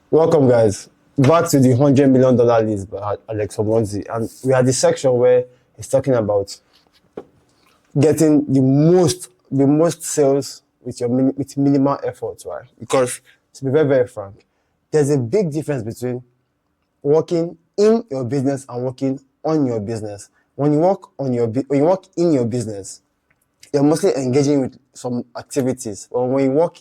Welcome, guys, back to the $100 million list by Alex Hormozi, and we are the section where he's talking about getting the most sales with with minimal effort, right? Because to be very very frank, there's a big difference between working in your business and working on your business. When you work when you work in your business, you're mostly engaging with some activities. But when you work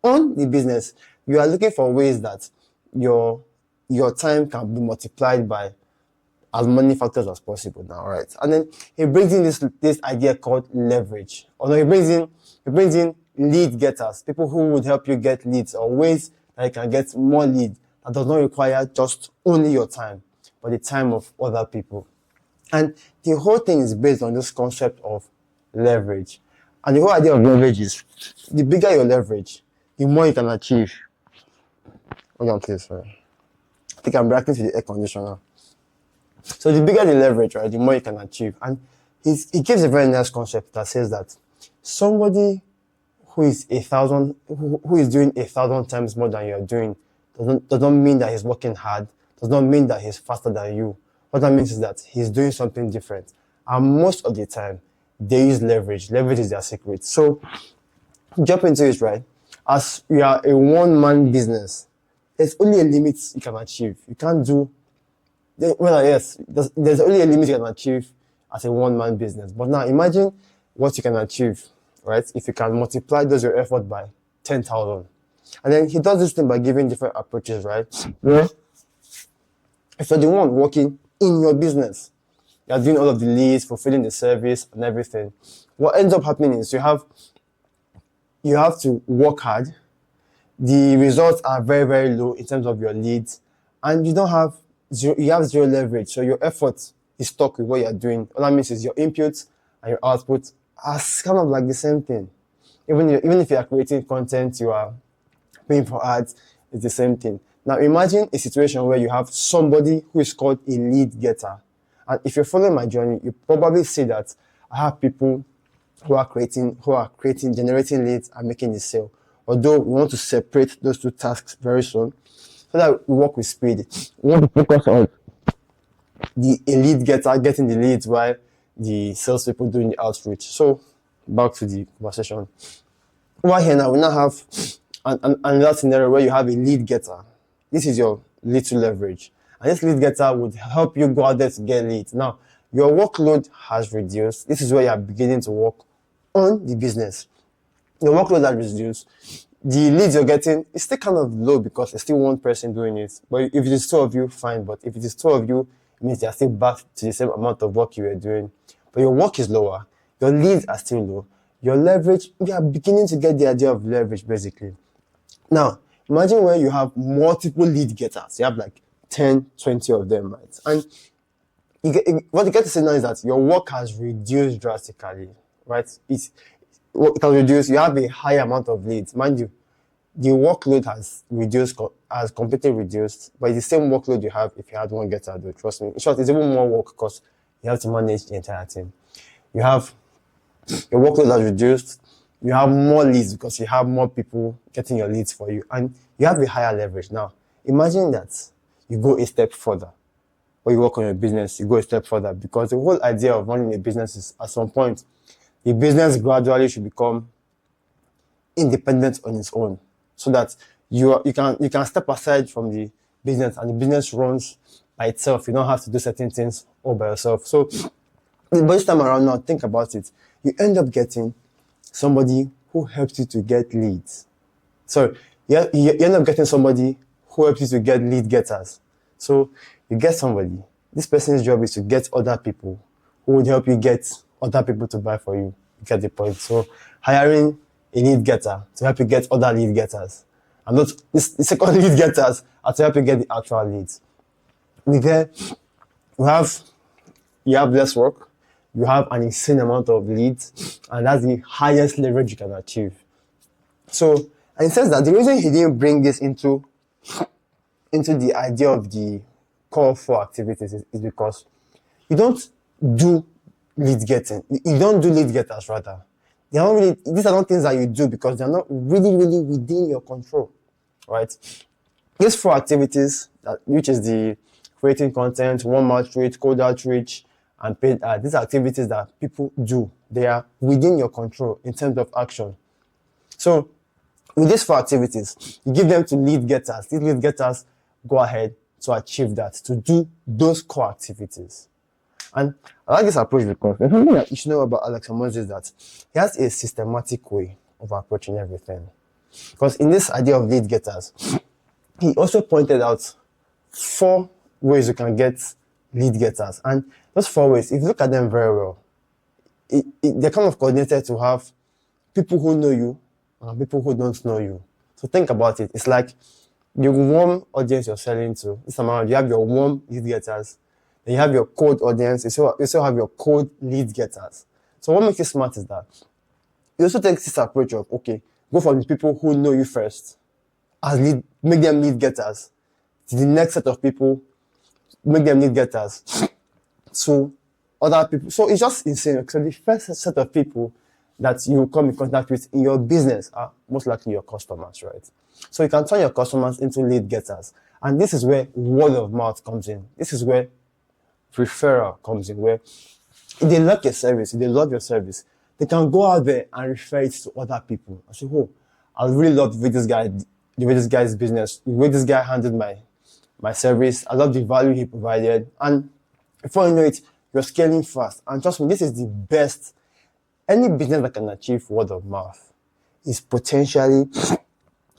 on the business, you are looking for ways that your your time can be multiplied by as many factors as possible now, right? And then he brings in this idea called leverage. Although he brings in lead getters, people who would help you get leads or ways that you can get more lead that does not require just only your time, but the time of other people. And the whole thing is based on this concept of leverage. And the whole idea of leverage is the bigger your leverage, the more you can achieve. Hold on, please. Sorry. I think I'm reacting to the air conditioner. So the bigger the leverage, right, the more you can achieve. And he gives a very nice concept that says that somebody who is doing 1,000 times more than you're doing doesn't mean that he's working hard, does not mean that he's faster than you. What that means is that he's doing something different. And most of the time, they use leverage. Leverage is their secret. So jump into it, right? As you are a one-man business, there's only a limit you can achieve. You can't do well, yes, there's only a limit you can achieve as a one-man business. But now imagine what you can achieve, right? If you can multiply those your effort by 10,000. And then he does this thing by giving different approaches, right? Yeah. If you're the one working in your business, you're doing all of the leads, fulfilling the service and everything. What ends up happening is you have to work hard. The results are very, very low in terms of your leads, and you have zero leverage. So your effort is stuck with what you're doing. All that means is your inputs and your output are kind of like the same thing. Even if you are creating content, you are paying for ads, it's the same thing. Now imagine a situation where you have somebody who is called a lead getter. And if you're following my journey, you probably see that I have people who are generating leads and making the sale. Although we want to separate those two tasks very soon so that we work with speed. We want to focus on the lead getter getting the leads while the salespeople doing the outreach. So back to the conversation. Over here now, we now have another scenario where you have a lead getter. This is your little leverage. And this lead getter would help you go out there to get leads. Now, your workload has reduced. This is where you are beginning to work on the business. Your workload has reduced. The leads you're getting is still kind of low because there's still one person doing it. But if it is two of you, fine. But if it is two of you, it means you're still back to the same amount of work you were doing. But your work is lower. Your leads are still low. Your leverage, we are beginning to get the idea of leverage basically. Now, imagine where you have multiple lead getters. You have like 10, 20 of them, right? And what you get to say now is that your work has reduced drastically, right? It has reduced. You have a high amount of leads. Mind you, the workload has completely reduced, but it's the same workload you have if you had one getter, though, trust me. In short, it's even more work because you have to manage the entire team. Your workload has reduced. You have more leads because you have more people getting your leads for you, and you have a higher leverage. Now, imagine that you go a step further, or you work on your business, you go a step further, because the whole idea of running a business is at some point, the business gradually should become independent on its own, so that you can step aside from the business and the business runs by itself. You don't have to do certain things all by yourself. So, but this time around now, think about it. You end up getting somebody who helps you to get leads. So you end up getting somebody who helps you to get lead getters. So you get somebody. This person's job is to get other people who would help you get other people to buy for you. You get the point. So hiring a lead getter to help you get other lead getters. And not the second lead getters are to help you get the actual leads. You have less work. You have an insane amount of leads, and that's the highest leverage you can achieve. So, and it says that the reason he didn't bring this into the idea of the core four activities is because you don't do lead getting. You don't do lead getters rather. These are not things that you do because they're not really, really within your control, right? These four activities, which is the creating content, warm outreach, cold outreach, and paid ads, these are activities that people do. They are within your control in terms of action. So with these four activities, you give them to lead getters. These lead getters go ahead to achieve that, to do those core activities. And I like this approach because something that you should know about Alex Hormozi is that he has a systematic way of approaching everything. Because in this idea of lead getters, he also pointed out 4 ways you can get lead getters. And those 4 ways, if you look at them very well, they're kind of coordinated to have people who know you and people who don't know you. So think about it. It's like the warm audience you're selling to. This amount, you have your warm lead getters. Then you have your cold audience. You also have your cold lead getters. So what makes it smart is that you also take this approach of, okay, go for the people who know you first, make them lead getters. To the next set of people, make them lead getters. So other people. So it's just insane. So the first set of people that you come in contact with in your business are most likely your customers, right? So you can turn your customers into lead getters. And this is where word of mouth comes in. This is where referral comes in, where if they like your service, if they love your service, they can go out there and refer it to other people. I say, oh, I really love the way this guy's business, the way this guy handled my service. I love the value he provided. And before you know it, you're scaling fast. And trust me, this is the best. Any business that can achieve word of mouth is potentially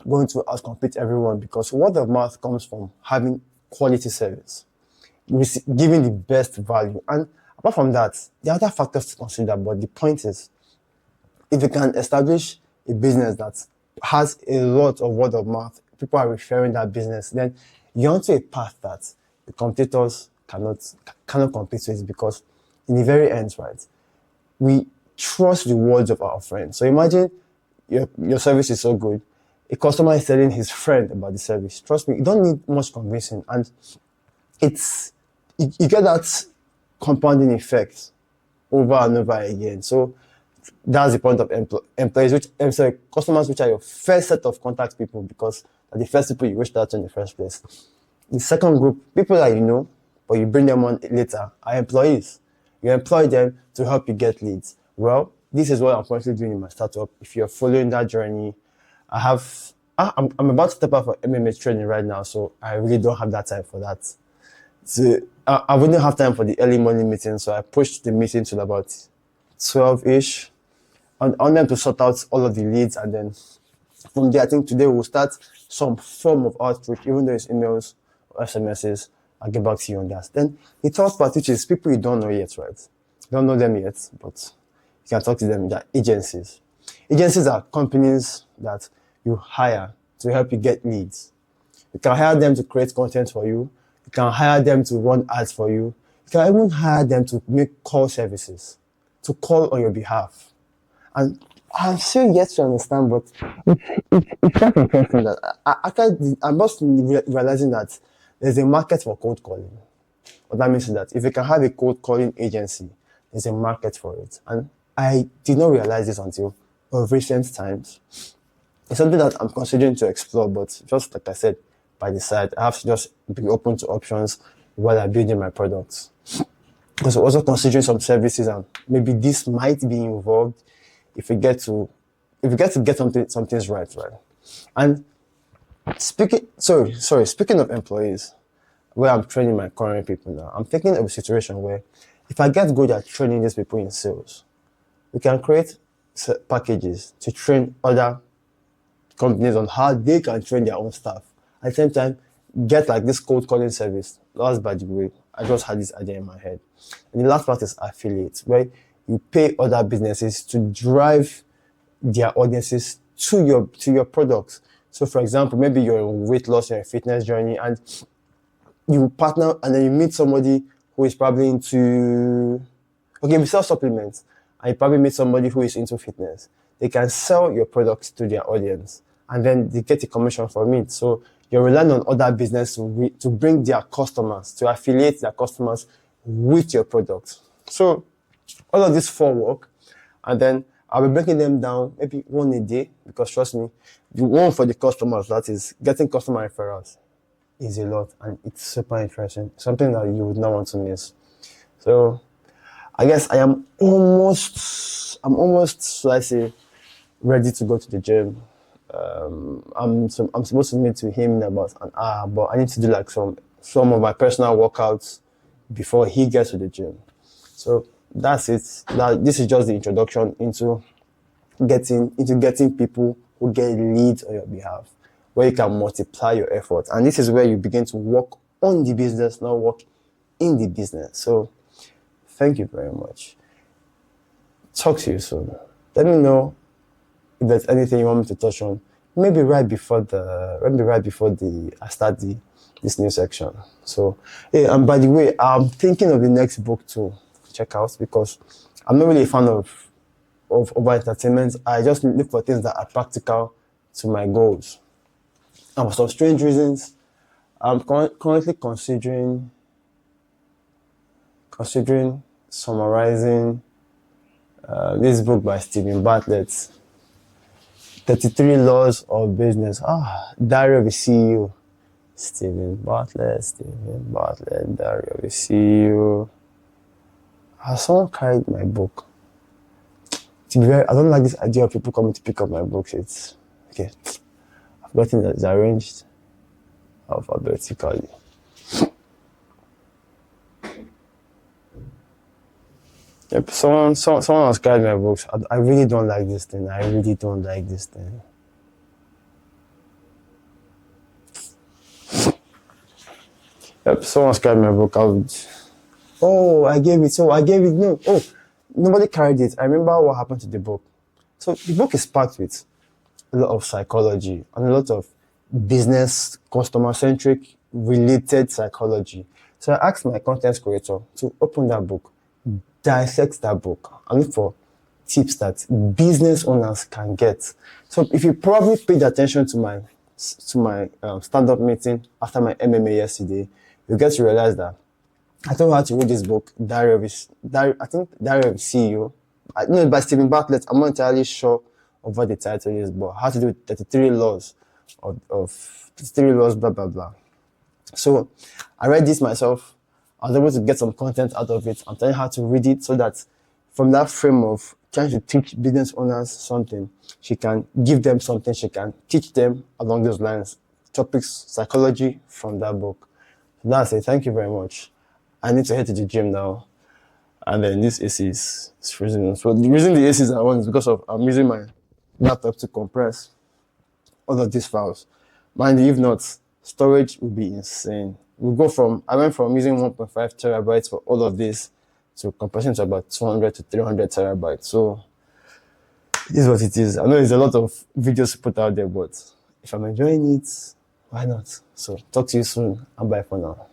going to outcompete everyone, because word of mouth comes from having quality service, giving the best value. And apart from that, there are other factors to consider, but the point is, if you can establish a business that has a lot of word of mouth, people are referring that business, then you're onto a path that the competitors cannot compete with, because in the very end, right, we trust the words of our friends. So imagine your service is so good, a customer is telling his friend about the service. Trust me, you don't need much convincing, and you get that compounding effect over and over again. So that's the point of employees, customers, which are your first set of contact people, because they're the first people you reached out to in the first place. The second group, people that you know, but you bring them on later, are employees. You employ them to help you get leads. Well, this is what I'm currently doing in my startup. If you're following that journey, I'm about to step out for MMA training right now, so I really don't have that time for that. So I wouldn't have time for the early morning meeting, so I pushed the meeting to about 12-ish. I want them to sort out all of the leads, and then from there, I think today we'll start some form of outreach, even though it's emails or SMSs. I'll get back to you on that. Then the third part, which is people you don't know yet, right? You don't know them yet, but you can talk to them. They're agencies. Agencies are companies that you hire to help you get leads. You can hire them to create content for you. You can hire them to run ads for you. You can even hire them to make call services, to call on your behalf. And I'm still yet to understand, but it's quite interesting that I'm just realizing that there's a market for cold calling. What that means is that if you can have a cold calling agency, there's a market for it. And I did not realize this until of recent times. It's something that I'm considering to explore, but just like I said, by the side, I have to just be open to options while I'm building my products. Because I'm also considering some services, and maybe this might be involved if we get to get some things right. And speaking of employees, where I'm training my current people now, I'm thinking of a situation where if I get good at training these people in sales, we can create packages to train other companies on how they can train their own staff. At the same time, get like this cold calling service. Last, by the way, I just had this idea in my head. And the last part is affiliates, where you pay other businesses to drive their audiences to your products. So for example, maybe you're in weight loss, you're in a fitness journey, and you partner, and then you meet somebody who is probably we sell supplements, and you probably meet somebody who is into fitness. They can sell your products to their audience, and then they get a commission from it. So you're relying on other business to bring their customers, to affiliate their customers with your products. So all of this 4 work, and then I'll be breaking them down maybe one a day, because trust me, the one for the customers, that is getting customer referrals. is a lot, and it's super interesting. Something that you would not want to miss. So I guess I'm almost, so I say, ready to go to the gym. I'm supposed to meet with him in about an hour, but I need to do like some of my personal workouts before he gets to the gym. So that's it. This is just the introduction into getting people who get leads on your behalf, where you can multiply your efforts. And this is where you begin to work on the business, not work in the business. So thank you very much. Talk to you soon. Let me know if there's anything you want me to touch on. Maybe right before I start this new section. So, yeah, and by the way, I'm thinking of the next book to check out, because I'm not really a fan of over entertainment. I just look for things that are practical to my goals. And for some strange reasons, I'm currently considering summarizing this book by Stephen Bartlett, 33 Laws of Business. Diary of a CEO. Stephen Bartlett, Diary of a CEO. Someone carried my book. To be very, I don't like this idea of people coming to pick up my books. It's okay. I've gotten that it's arranged alphabetically. Yep, someone has carried my books. I really don't like this thing. Yep, someone's carried my book. I gave it. No. Oh, nobody carried it. I remember what happened to the book. So the book is packed with a lot of psychology and a lot of business, customer-centric, related psychology. So I asked my content creator to open that book, dissect that book, and look for tips that business owners can get. So if you probably paid attention to my stand-up meeting after my MMA yesterday, you get to realize that I told you how to read this book, Diary of a CEO. By Stephen Bartlett. I'm not entirely sure of what the title is, but how to do 33 laws of 33 laws, blah, blah, blah. So I read this myself. I was able to get some content out of it. I'm telling you how to read it so that from that frame of trying to teach business owners something, she can give them something, she can teach them along those lines, topics, psychology from that book. So that's it. Thank you very much. I need to head to the gym now. And then this AC is freezing. So the reason the AC is on is because I'm using my laptop to compress all of these files. Mind you, if not, storage will be insane. I went from using 1.5 terabytes for all of this to compressing to about 200 to 300 terabytes. So this is what it is. I know there's a lot of videos to put out there, but if I'm enjoying it, why not? So talk to you soon, and bye for now.